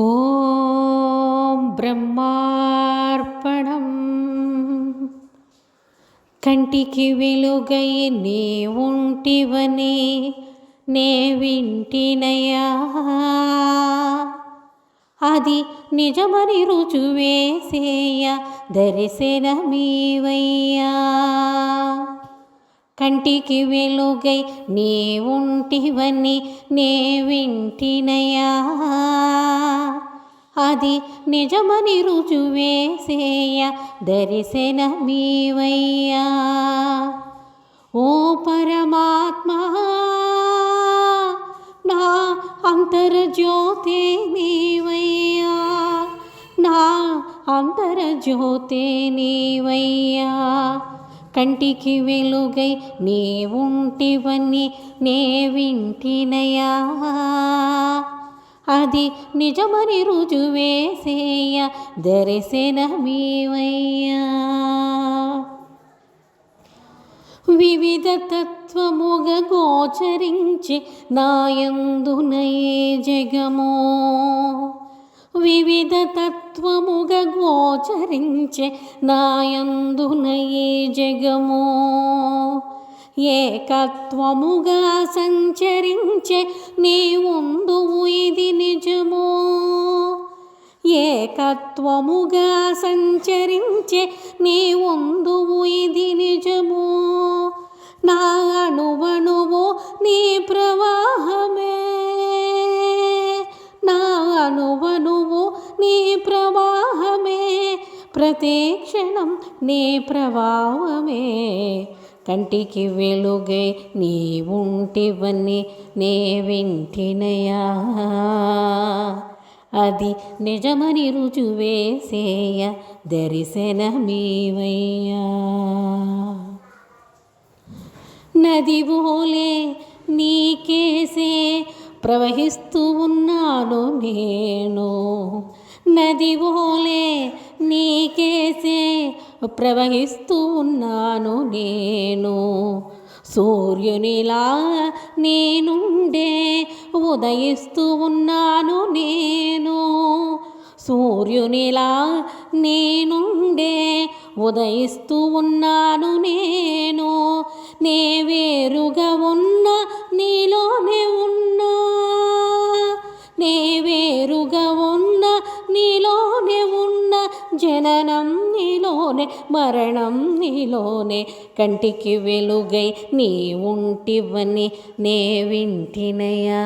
ఓం బ్రహ్మార్పణం. కంటికి వెలుగై నీ ఉంటివని నే వింటినయా, అది నిజమని రుజువేసేయ దర్శనమీవయ్యా. కంటికి వెలుగై నీ ఉంటివని నే వింటినయా, అది నిజమని రుజువేసేయ దర్శనమీవయ్యా. ఓ పరమాత్మా, నా అంతర్జ్యోతి నీవయ్యా, నా అంతర్జ్యోతి నీవయ్యా. కంటికి వెలుగై నీ ఉంటివని నే వింటినయా, అది నిజమని రుజువేసేయ దర్శనమీవయ్యా. వివిధ తత్వముగ గోచరించి నాయందునయే జగమో, వివిధ తత్వముగ గోచరించే నాయందునయే జగమో. ఏకత్వముగా సంచరించే నీ ఉందువు ఇది నిజమో, ఏకత్వముగా సంచరించే నీ ఉందువు ఇది నిజమో. నా అణువణువు నీ ప్రవాహమే, నా అణువణువు నీ ప్రవాహమే, ప్రతి క్షణం నీ ప్రభావమే. కంటికి వెలుగై నీ ఉంటివని నే వింటినయా, అది నిజమని రుజువేసేయ దర్శనమీవయ్యా. నది ఓలే నీకేసే ప్రవహిస్తూ ఉన్నాను నేను, నది ఓలే నీకేసే ప్రవహిస్తూ ఉన్నాను నేను. సూర్యునిలా నేనుండే ఉదయిస్తూ ఉన్నాను నేను, సూర్యునిలా నేనుండే ఉదయిస్తూ ఉన్నాను నేను. నే వేరుగా ఉన్న నీలోనే ఉన్నా, నే వేరుగా ఉన్న నీలోనే ఉన్న, జననం నీలోనే మరణం నీలోనే. కంటికి వెలుగై నీ ఉంటివని నే వింటినయా,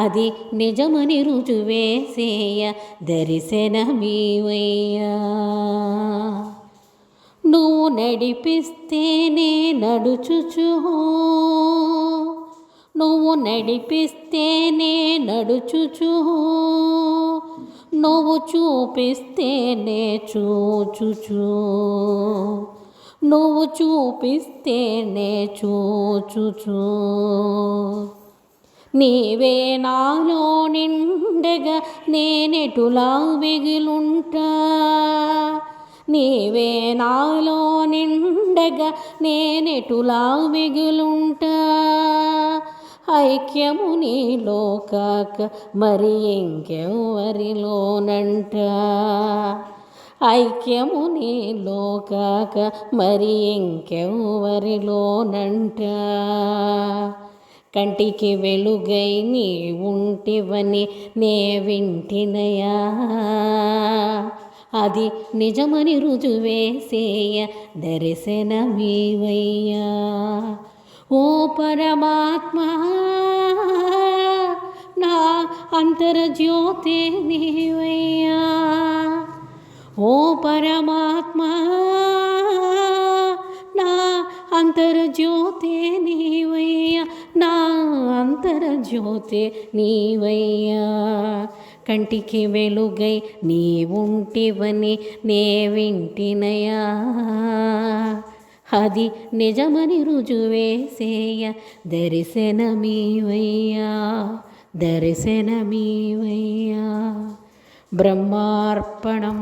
అది నిజమని రుజువేసేయ దర్శనమీవయ్యా. నువ్వు నడిపిస్తేనే నడుచుచు, నువ్వు నడిపిస్తేనే నడుచుచు, నువ్వు చూపిస్తేనే చూచుచు, నువ్వు చూపిస్తేనే చూచుచు. నీవే నాలో నిండగా నేనెటులా వెగిలుంటా, నీవే నాలో నిండగా నేనెటులా వెగులుంటా. ఐక్యము నీలో కాక మరి ఇంకెవరిలోనంట, ఐక్యము నీలో కాక మరి ఇంకెవరిలోనంట. కంటికి వెలుగై నీ ఉంటివని నే వింటినయా, అది నిజమని రుజువేసేయ దర్శనమీవయ్యా. ఓ పరమాత్మా, నా అంతర్జ్యోతి నీవయ్యా. ఓ పరమాత్మా, నా అంతర్జ్యోతి నీవయ్యా, నా అంతర్జ్యోతి నీవయ్యా. కంటికి వెలుగై నీ ఉంటివని నే వింటినయా, అది నిజమని రుజువేసేయ దర్శనమీవయ్యా, దర్శనమీవయ్యా. బ్రహ్మార్పణం.